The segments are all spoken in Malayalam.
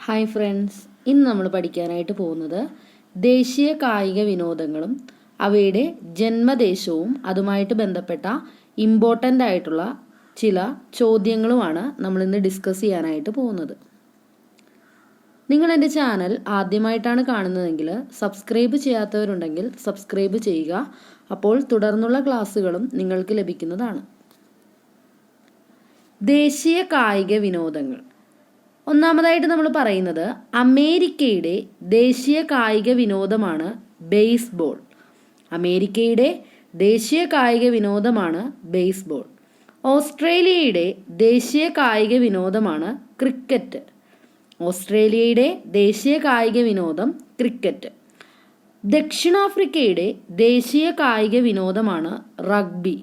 ഹായ് ഫ്രണ്ട്സ്, ഇന്ന് നമ്മൾ പഠിക്കാനായിട്ട് പോകുന്നത് ദേശീയ കായിക വിനോദങ്ങളും അവയുടെ ജന്മദേശവും അതുമായിട്ട് ബന്ധപ്പെട്ട ഇമ്പോർട്ടൻ്റ് ആയിട്ടുള്ള ചില ചോദ്യങ്ങളുമാണ് നമ്മളിന്ന് ഡിസ്കസ് ചെയ്യാനായിട്ട് പോകുന്നത്. നിങ്ങൾ എൻ്റെ ചാനൽ ആദ്യമായിട്ടാണ് കാണുന്നതെങ്കിൽ സബ്സ്ക്രൈബ് ചെയ്യാത്തവരുണ്ടെങ്കിൽ സബ്സ്ക്രൈബ് ചെയ്യുക. അപ്പോൾ തുടർന്നുള്ള ക്ലാസ്സുകളും നിങ്ങൾക്ക് ലഭിക്കുന്നതാണ്. ദേശീയ കായിക വിനോദങ്ങൾ. ഒന്നാമതായിട്ട് നമ്മൾ പറയുന്നത് അമേരിക്കയുടെ ദേശീയ കായിക വിനോദമാണ് ബേസ്ബോൾ. അമേരിക്കയുടെ ദേശീയ കായിക വിനോദമാണ് ബേസ്ബോൾ. ഓസ്ട്രേലിയയുടെ ദേശീയ കായിക വിനോദമാണ് ക്രിക്കറ്റ്. ഓസ്ട്രേലിയയുടെ ദേശീയ കായിക വിനോദം ക്രിക്കറ്റ്. ദക്ഷിണാഫ്രിക്കയുടെ ദേശീയ കായിക വിനോദമാണ് റഗ്ബി.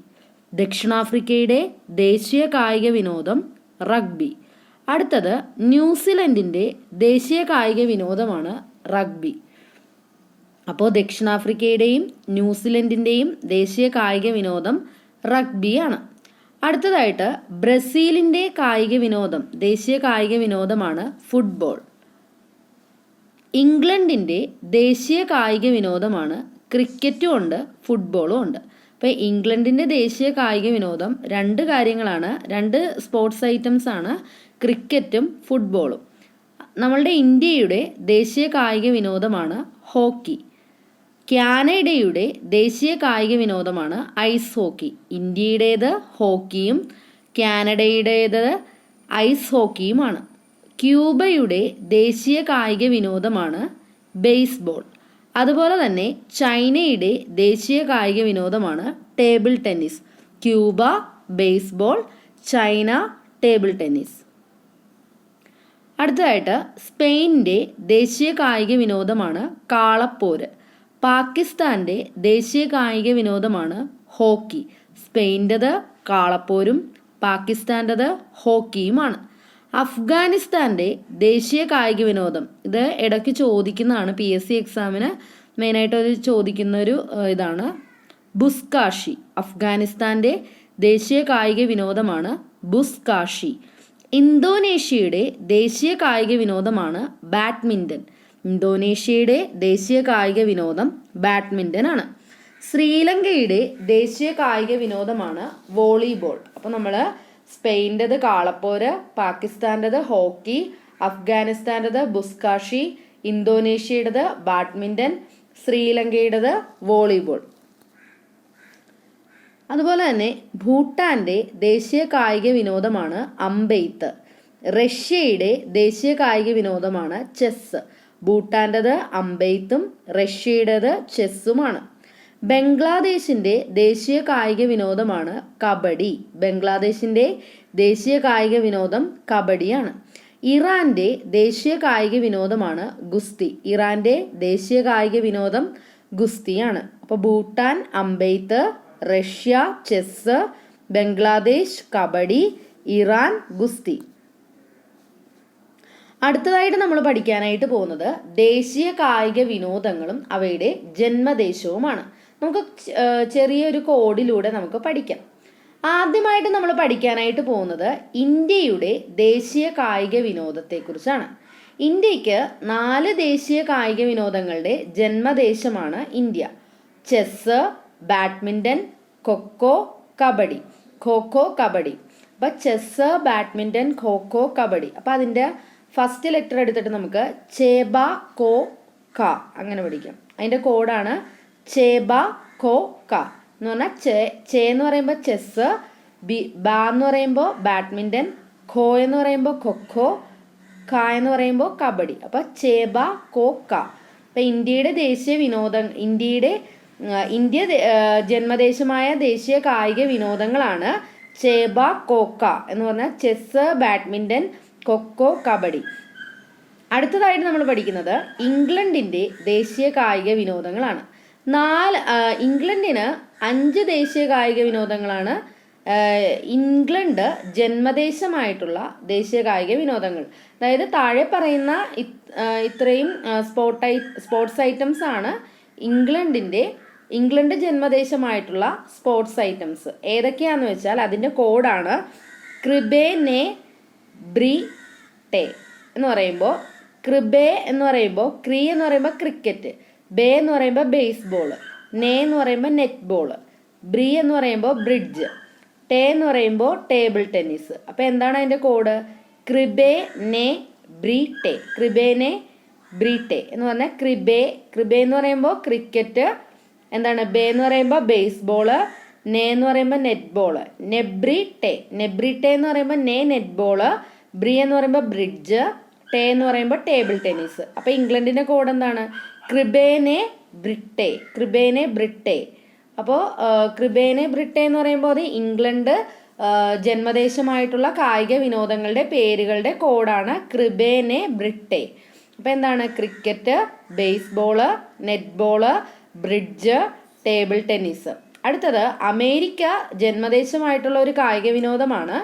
ദക്ഷിണാഫ്രിക്കയുടെ ദേശീയ കായിക വിനോദം റഗ്ബി. അടുത്തത് ന്യൂസിലൻഡിൻ്റെ ദേശീയ കായിക വിനോദമാണ് റഗ്ബി. അപ്പോൾ ദക്ഷിണാഫ്രിക്കയുടെയും ന്യൂസിലൻഡിൻ്റെയും ദേശീയ കായിക വിനോദം റഗ്ബിയാണ്. അടുത്തതായിട്ട് ബ്രസീലിൻ്റെ കായിക വിനോദം, ദേശീയ കായിക വിനോദമാണ് ഫുട്ബോൾ. ഇംഗ്ലണ്ടിൻ്റെ ദേശീയ കായിക വിനോദമാണ് ക്രിക്കറ്റും ഉണ്ട് ഫുട്ബോളും ഉണ്ട്. അപ്പോൾ ഇംഗ്ലണ്ടിൻ്റെ ദേശീയ കായിക വിനോദം രണ്ട് കാര്യങ്ങളാണ്, രണ്ട് സ്പോർട്സ് ഐറ്റംസ് ആണ്, ക്രിക്കറ്റും ഫുട്ബോളും. നമ്മളുടെ ഇന്ത്യയുടെ ദേശീയ കായിക വിനോദമാണ് ഹോക്കി. കാനഡയുടെ ദേശീയ കായിക വിനോദമാണ് ഐസ് ഹോക്കി. ഇന്ത്യയുടേത് ഹോക്കിയും കാനഡയുടേത് ഐസ് ഹോക്കിയുമാണ്. ക്യൂബയുടെ ദേശീയ കായിക വിനോദമാണ് ബേസ്ബോൾ. അതുപോലെ തന്നെ ചൈനയുടെ ദേശീയ കായിക വിനോദമാണ് table tennis. Cuba baseball, China table tennis. അടുത്തതായിട്ട് സ്പെയിനിൻ്റെ ദേശീയ കായിക വിനോദമാണ് കാളപ്പോര്. പാകിസ്ഥാൻ്റെ ദേശീയ കായിക വിനോദമാണ് ഹോക്കി. സ്പെയിൻ്റെത് കാളപ്പോരും പാകിസ്ഥാൻ്റെത് ഹോക്കിയുമാണ്. അഫ്ഗാനിസ്ഥാൻ്റെ ദേശീയ കായിക വിനോദം, ഇത് ഇടയ്ക്ക് ചോദിക്കുന്നതാണ്, PSC എക്സാമിന് മെയിനായിട്ട് ഒരു ചോദിക്കുന്നൊരു ഇതാണ്, ബുസ്കാഷി. അഫ്ഗാനിസ്ഥാൻ്റെ ദേശീയ കായിക വിനോദമാണ് ബുസ്കാഷി. ഇന്തോനേഷ്യയുടെ ദേശീയ കായിക വിനോദമാണ് ബാഡ്മിൻ്റൺ. ഇന്തോനേഷ്യയുടെ ദേശീയ കായിക വിനോദം ബാഡ്മിൻ്റൺ ആണ്. ശ്രീലങ്കയുടെ ദേശീയ കായിക വിനോദമാണ് വോളിബോൾ. അപ്പോൾ നമ്മൾ സ്പെയിൻ്റെത് കാളപ്പോര്, പാകിസ്ഥാൻ്റെത് ഹോക്കി, അഫ്ഗാനിസ്ഥാൻ്റെത് ബുസ്കാഷി, ഇന്തോനേഷ്യയുടേത് ബാഡ്മിൻ്റൺ, ശ്രീലങ്കയുടേത് വോളിബോൾ. അതുപോലെ തന്നെ ഭൂട്ടാൻ്റെ ദേശീയ കായിക വിനോദമാണ് അമ്പെയ്ത്ത്. റഷ്യയുടെ ദേശീയ കായിക വിനോദമാണ് ചെസ്സ്. ഭൂട്ടാൻ്റെത് അമ്പെയ്ത്തും റഷ്യയുടേത് ചെസ്സുമാണ്. ബംഗ്ലാദേശിൻ്റെ ദേശീയ കായിക വിനോദമാണ് കബഡി. ബംഗ്ലാദേശിൻ്റെ ദേശീയ കായിക വിനോദം കബഡിയാണ്. ഇറാൻ്റെ ദേശീയ കായിക വിനോദമാണ് ഗുസ്തി. ഇറാൻ്റെ ദേശീയ കായിക വിനോദം ഗുസ്തിയാണ്. അപ്പോൾ ഭൂട്ടാൻ അമ്പെയ്ത്ത്, Russia chess, Bangladesh kabaddi, Iran ഗുസ്തി. അടുത്തതായിട്ട് നമ്മൾ പഠിക്കാനായിട്ട് പോകുന്നത് ദേശീയ കായിക വിനോദങ്ങളും അവയുടെ ജന്മദേശവുമാണ്. നമുക്ക് ചെറിയൊരു കോഡിലൂടെ നമുക്ക് പഠിക്കാം. ആദ്യമായിട്ട് നമ്മൾ പഠിക്കാനായിട്ട് പോകുന്നത് ഇന്ത്യയുടെ ദേശീയ കായിക വിനോദത്തെക്കുറിച്ചാണ്. ഇന്ത്യക്ക് 4 ദേശീയ കായിക വിനോദങ്ങളുടെ ജന്മദേശമാണ് India. Chess, badminton, kho kho, kabaddi. Kho kho, kabaddi. അപ്പം ചെസ്സ്, ബാഡ്മിൻ്റൺ, ഖോഖോ, കബഡി. അപ്പം അതിൻ്റെ ഫസ്റ്റ് ലെറ്റർ എടുത്തിട്ട് നമുക്ക് ചേബ കോ ക അങ്ങനെ പഠിക്കാം. അതിൻ്റെ കോഡാണ് ചേബ കോ ക എന്ന് പറഞ്ഞാൽ ചേ എന്ന് പറയുമ്പോൾ ചെസ്സ്, ബ എന്ന് പറയുമ്പോൾ ബാഡ്മിൻ്റൺ, ഖോ എന്ന് പറയുമ്പോൾ ഖോഖോ, ക എന്ന് പറയുമ്പോൾ കബഡി. അപ്പോൾ ചേബ കോ ക. അപ്പം ഇന്ത്യയുടെ ദേശീയ വിനോദം, ഇന്ത്യ ജന്മദേശമായ ദേശീയ കായിക വിനോദങ്ങളാണ് ചേബ കോക്ക എന്ന് പറഞ്ഞാൽ ചെസ്സ്, ബാഡ്മിൻ്റൺ, ഖോഖോ, കബഡി. അടുത്തതായിട്ട് നമ്മൾ പഠിക്കുന്നത് ഇംഗ്ലണ്ടിൻ്റെ ദേശീയ കായിക വിനോദങ്ങളാണ്. ഇംഗ്ലണ്ടിന് 5 ദേശീയ കായിക വിനോദങ്ങളാണ് ഇംഗ്ലണ്ട് ജന്മദേശമായിട്ടുള്ള ദേശീയ കായിക വിനോദങ്ങൾ. അതായത് താഴെ പറയുന്ന ഇത്രയും സ്പോർട്സ് ഐറ്റംസ് ആണ് ഇംഗ്ലണ്ട് ജന്മദേശമായിട്ടുള്ള സ്പോർട്സ് ഐറ്റംസ്. ഏതൊക്കെയാണെന്ന് വെച്ചാൽ അതിൻ്റെ കോഡാണ് ക്രിബെ നെ ബ്രി ടേ എന്ന് പറയുമ്പോൾ ക്രിബേ എന്ന് പറയുമ്പോൾ ക്രീ എന്ന് പറയുമ്പോൾ ക്രിക്കറ്റ്, ബേ എന്ന് പറയുമ്പോൾ ബേസ്ബോൾ, നേ എന്ന് പറയുമ്പോൾ നെറ്റ് ബോൾ, ബ്രീ എന്ന് പറയുമ്പോൾ ബ്രിഡ്ജ്, ടേ എന്ന് പറയുമ്പോൾ ടേബിൾ ടെന്നീസ്. അപ്പോൾ എന്താണ് അതിൻ്റെ കോഡ്? ക്രിബേ നെ ബ്രീ ടേ. ക്രിബേനെ ബ്രീ ടേ എന്ന് പറഞ്ഞാൽ ക്രിബേ എന്ന് പറയുമ്പോൾ ക്രിക്കറ്റ്, എന്താണ് ബേ എന്ന് പറയുമ്പോൾ ബേസ്ബോള്, നേ എന്ന് പറയുമ്പോൾ നെറ്റ് ബോള്, നെബ്രി ടേ എന്ന് പറയുമ്പോൾ നേ നെറ്റ് ബോള്, ബ്രി എന്ന് പറയുമ്പോൾ ബ്രിഡ്ജ്, ടേ എന്ന് പറയുമ്പോൾ ടേബിൾ ടെന്നീസ്. അപ്പോൾ ഇംഗ്ലണ്ടിൻ്റെ കോഡ് എന്താണ്? ക്രിബേനെ ബ്രിട്ടേ. അപ്പോൾ ക്രിബേനെ ബ്രിട്ടേ എന്ന് പറയുമ്പോൾ അത് ഇംഗ്ലണ്ട് ജന്മദേശമായിട്ടുള്ള കായിക വിനോദങ്ങളുടെ പേരുകളുടെ കോഡാണ് ക്രിബേനെ ബ്രിട്ടേ. അപ്പോൾ എന്താണ്? Cricket, ബേസ്ബോള്, net ball, bridge, table tennis. അടുത്തത് അമേരിക്ക ജന്മദേശമായിട്ടുള്ള ഒരു കായിക വിനോദമാണ്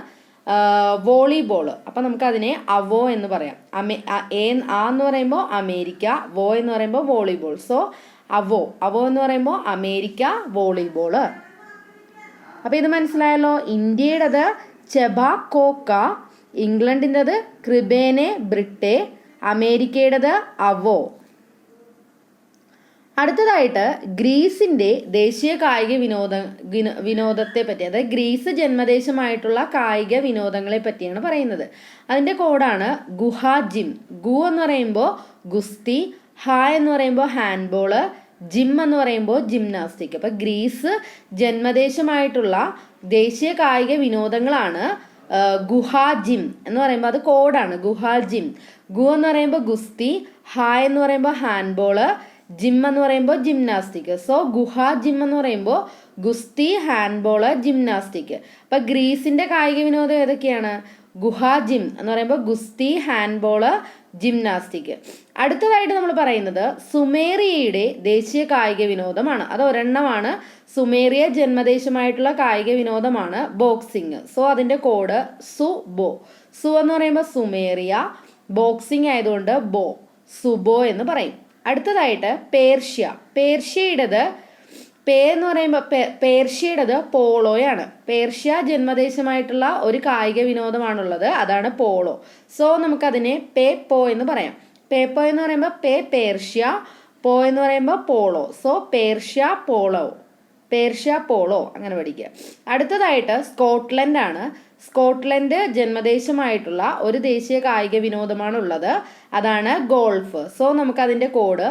വോളിബോൾ. അപ്പം നമുക്കതിനെ അവോ എന്ന് പറയാം. എന്ന് പറയുമ്പോൾ അമേരിക്ക, വോ എന്ന് പറയുമ്പോൾ വോളിബോൾ. സോ അവോ എന്ന് പറയുമ്പോൾ അമേരിക്ക വോളിബോള്. അപ്പം ഇത് മനസ്സിലായല്ലോ. ഇന്ത്യയുടേത് ചെബാക്കോക്ക, ഇംഗ്ലണ്ടിൻ്റെത് ക്രിബേനെ ബ്രിട്ടേ, അമേരിക്കയുടേത് അവോ. അടുത്തതായിട്ട് ഗ്രീസിന്റെ ദേശീയ കായിക വിനോദത്തെ പറ്റി, അതായത് ഗ്രീസ് ജന്മദേശമായിട്ടുള്ള കായിക വിനോദങ്ങളെ പറ്റിയാണ് പറയുന്നത്. അതിന്റെ കോഡാണ് ഗുഹാജിം. ഗു എന്ന് പറയുമ്പോൾ ഗുസ്തി, ഹ എന്ന് പറയുമ്പോൾ ഹാൻഡ്ബോള്, ജിം എന്ന് പറയുമ്പോൾ ജിംനാസ്റ്റിക്. അപ്പൊ ഗ്രീസ് ജന്മദേശമായിട്ടുള്ള ദേശീയ കായിക വിനോദങ്ങളാണ് ഗുഹാജിം എന്ന് പറയുമ്പോൾ അത് കോഡാണ് ഗുഹാജിം. ഗു എന്ന് പറയുമ്പോൾ ഗുസ്തി, ഹ എന്ന് പറയുമ്പോൾ ഹാൻഡ്ബോള്, ജിം എന്ന് പറയുമ്പോൾ ജിംനാസ്റ്റിക്. സോ ഗുഹാ ജിം എന്ന് പറയുമ്പോൾ ഗുസ്തി, ഹാൻഡ്ബോള്, ജിംനാസ്റ്റിക്. അപ്പൊ ഗ്രീസിന്റെ കായിക വിനോദം ഏതൊക്കെയാണ്? ഗുഹാ ജിം എന്ന് പറയുമ്പോൾ ഗുസ്തി, ഹാൻഡ്ബോള്, ജിംനാസ്റ്റിക്. അടുത്തതായിട്ട് നമ്മൾ പറയുന്നത് സുമേറിയയുടെ ദേശീയ കായിക വിനോദമാണ്. അത് ഒരെണ്ണമാണ്. സുമേറിയ ജന്മദേശമായിട്ടുള്ള കായിക വിനോദമാണ് ബോക്സിങ്. സോ അതിന്റെ കോഡ് സുബോ. സു എന്ന് പറയുമ്പോൾ സുമേറിയ, ബോക്സിങ് ആയതുകൊണ്ട് സുബോ എന്ന് പറയും. അടുത്തതായിട്ട് പേർഷ്യയുടേത് പോളോയാണ്. പേർഷ്യ ജന്മദേശമായിട്ടുള്ള ഒരു കായിക വിനോദമാണുള്ളത്, അതാണ് പോളോ. സോ നമുക്കതിനെ പേപ്പോ എന്ന് പറയാം. പേപ്പോ എന്ന് പറയുമ്പോൾ പേർഷ്യ, പോ എന്ന് പറയുമ്പോൾ പോളോ. സോ പേർഷ്യ പോളോ അങ്ങനെ പഠിക്കുക. അടുത്തതായിട്ട് സ്കോട്ട്ലൻഡ് ആണ്. സ്കോട്ട്ലൻഡ് ജന്മദേശമായിട്ടുള്ള ഒരു ദേശീയ കായിക വിനോദമാണുള്ളത്, അതാണ് ഗോൾഫ്. സോ നമുക്കതിൻ്റെ കോഡ്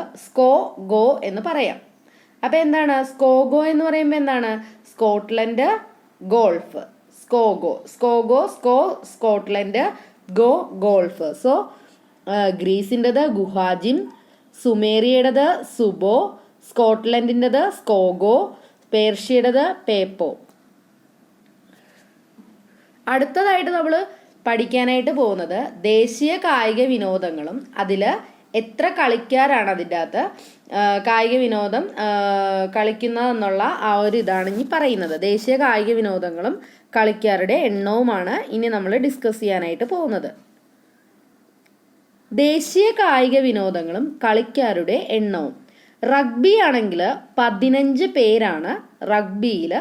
ഗോ എന്ന് പറയാം. അപ്പം എന്താണ് ഗോ എന്ന് പറയുമ്പോൾ എന്താണ്? Scotland, golf. Scotland, golf. So ഗ്രീസിൻ്റെത് ഗുഹാജിം, സുമേറിയയുടേത് സുബോ, സ്കോട്ട്ലൻഡിൻ്റെത് സ്കോഗോ, പേർഷ്യയുടേത് പേപ്പോ. അടുത്തതായിട്ട് നമ്മൾ പഠിക്കാനായിട്ട് പോകുന്നത് ദേശീയ കായിക വിനോദങ്ങളും അതിൽ എത്ര കളിക്കാരാണ് അതിൻ്റെ അകത്ത് കായിക വിനോദം കളിക്കുന്നതെന്നുള്ള ആ ഒരു ഇതാണ് ഇനി പറയുന്നത്. ദേശീയ കായിക വിനോദങ്ങളും കളിക്കാരുടെ എണ്ണവുമാണ് ഇനി നമ്മൾ ഡിസ്കസ് ചെയ്യാനായിട്ട് പോകുന്നത്. ദേശീയ കായിക വിനോദങ്ങളും കളിക്കാരുടെ എണ്ണവും. റഗ്ബി ആണെങ്കിൽ 15 പേരാണ് റഗ്ബിയിൽ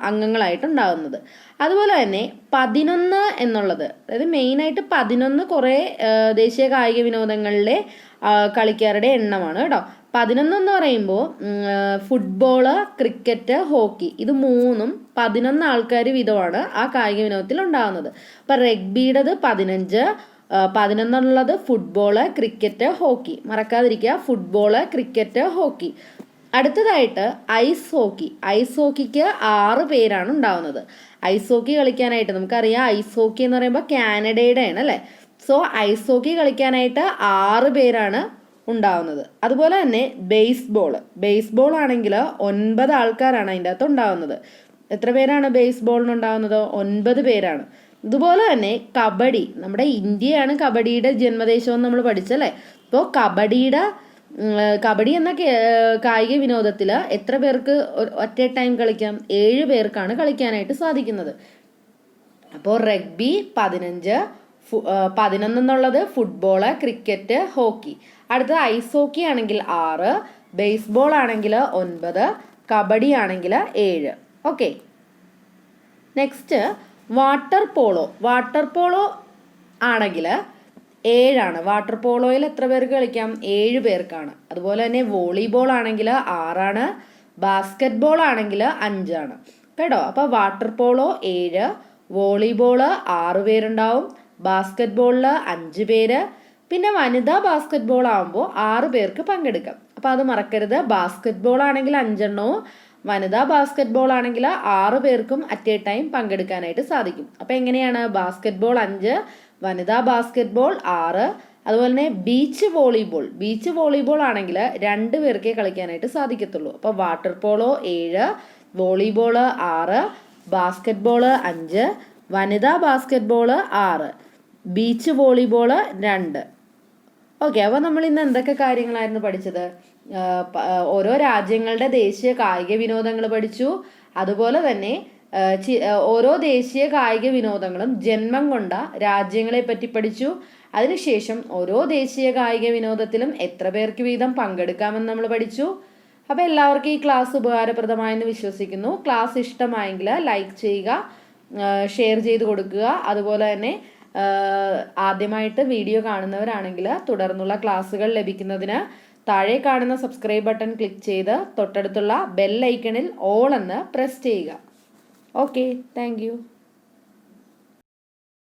അംഗങ്ങളായിട്ടുണ്ടാകുന്നത്. അതുപോലെ തന്നെ 11 എന്നുള്ളത്, അതായത് മെയിനായിട്ട് 11 കുറേ ദേശീയ കായിക വിനോദങ്ങളിലെ കളിക്കാരുടെ എണ്ണമാണ് കേട്ടോ. 11 എന്ന് പറയുമ്പോൾ ഫുട്ബോള്, ക്രിക്കറ്റ്, ഹോക്കി, ഇത് മൂന്നും 11 ആൾക്കാർ വീതമാണ് ആ കായിക വിനോദത്തിൽ ഉണ്ടാകുന്നത്. അപ്പം റഗ്ബിയുടേത് 15, 11 ഫുട്ബോള്, ക്രിക്കറ്റ്, ഹോക്കി. മറക്കാതിരിക്കുക, ഫുട്ബോള്, ക്രിക്കറ്റ്, ഹോക്കി. അടുത്തതായിട്ട് ഐസ് ഹോക്കിക്ക് 6 പേരാണ് ഉണ്ടാവുന്നത്. ഐസ് ഹോക്കി കളിക്കാനായിട്ട് നമുക്കറിയാം, ഐസ് ഹോക്കി എന്ന് പറയുമ്പോൾ കാനഡയുടെ ആണ് അല്ലേ. സോ ഐസ് ഹോക്കി കളിക്കാനായിട്ട് 6 പേരാണ് ഉണ്ടാവുന്നത്. അതുപോലെ തന്നെ ബേസ്ബോൾ ആണെങ്കിൽ 9 ആൾക്കാരാണ് അതിൻ്റെ അകത്ത് ഉണ്ടാവുന്നത്. എത്ര പേരാണ് ബേസ്ബോളിനുണ്ടാവുന്നത്? 9 പേരാണ്. ഇതുപോലെ തന്നെ കബഡി, നമ്മുടെ ഇന്ത്യയാണ് കബഡിയുടെ ജന്മദേശം നമ്മൾ പഠിച്ചല്ലേ. അപ്പോൾ കബഡി എന്ന കായിക വിനോദത്തിൽ എത്ര പേർക്ക് ഒറ്റ ടൈം കളിക്കാം? 7 പേർക്കാണ് കളിക്കാനായിട്ട് സാധിക്കുന്നത്. അപ്പോൾ റഗ്ബി 15, 11 എന്നുള്ളത് ഫുട്ബോള്, ക്രിക്കറ്റ്, ഹോക്കി. അടുത്തത് ഐസ് ഹോക്കി ആണെങ്കിൽ 6, ബേസ്ബോൾ ആണെങ്കിൽ 9, കബഡി ആണെങ്കിൽ 7. ഓക്കെ, നെക്സ്റ്റ് വാട്ടർ പോളോ ആണെങ്കിൽ 7ആണ്. വാട്ടർ പോളോയിൽ എത്ര പേർക്ക് കളിക്കാം? 7 പേർക്കാണ്. അതുപോലെ തന്നെ വോളിബോൾ ആണെങ്കിൽ 6ആണ്, ബാസ്കറ്റ് ബോൾ ആണെങ്കിൽ 5ആണ് കേട്ടോ. അപ്പോൾ വാട്ടർ പോളോ 7, വോളിബോള് 6 പേരുണ്ടാവും, ബാസ്കറ്റ് ബോളിൽ 5 പേര്, പിന്നെ വനിതാ ബാസ്കറ്റ് ബോൾ ആകുമ്പോൾ 6 പേർക്ക് പങ്കെടുക്കാം. അപ്പോൾ അത് മറക്കരുത്. ബാസ്കറ്റ് ബോൾ ആണെങ്കിൽ 5 എണ്ണവും വനിതാ ബാസ്കറ്റ് ബോൾ ആണെങ്കിൽ 6 പേർക്കും അറ്റ് എ ടൈം പങ്കെടുക്കാനായിട്ട് സാധിക്കും. അപ്പോൾ എങ്ങനെയാണ്? ബാസ്കറ്റ് ബോൾ 5, വനിതാ ബാസ്കറ്റ് ബോൾ 6, അതുപോലെ തന്നെ ബീച്ച് വോളിബോൾ ആണെങ്കിൽ 2 പേർക്കേ കളിക്കാനായിട്ട് സാധിക്കത്തുള്ളൂ. അപ്പോൾ water polo 7, volleyball 6, basketball 5, വനിതാ basketball 6, beach volleyball 2. Okay, അപ്പോൾ നമ്മൾ ഇന്ന് എന്തൊക്കെ കാര്യങ്ങളായിരുന്നു പഠിച്ചത്? ഓരോ രാജ്യങ്ങളുടെ ദേശീയ കായിക വിനോദങ്ങൾ പഠിച്ചു. അതുപോലെ തന്നെ ഓരോ ദേശീയ കായിക വിനോദങ്ങളും ജന്മം കൊണ്ട രാജ്യങ്ങളെ പറ്റി പഠിച്ചു. അതിനുശേഷം ഓരോ ദേശീയ കായിക വിനോദത്തിലും എത്ര പേർക്ക് വീതം പങ്കെടുക്കാമെന്ന് നമ്മൾ പഠിച്ചു. അപ്പോൾ എല്ലാവർക്കും ഈ ക്ലാസ് ഉപകാരപ്രദമായെന്ന് വിശ്വസിക്കുന്നു. ക്ലാസ് ഇഷ്ടമായെങ്കിൽ ലൈക്ക് ചെയ്യുക, ഷെയർ ചെയ്ത് കൊടുക്കുക. അതുപോലെ തന്നെ ആദ്യമായിട്ട് വീഡിയോ കാണുന്നവരാണെങ്കിൽ തുടർന്നുള്ള ക്ലാസ്സുകൾ ലഭിക്കുന്നതിന് താഴെ കാണുന്ന സബ്സ്ക്രൈബ് ബട്ടൺ ക്ലിക്ക് ചെയ്ത് തൊട്ടടുത്തുള്ള ബെൽ ഐക്കണിൽ ഓൾ എന്ന് പ്രസ് ചെയ്യുക. Okay, thank you.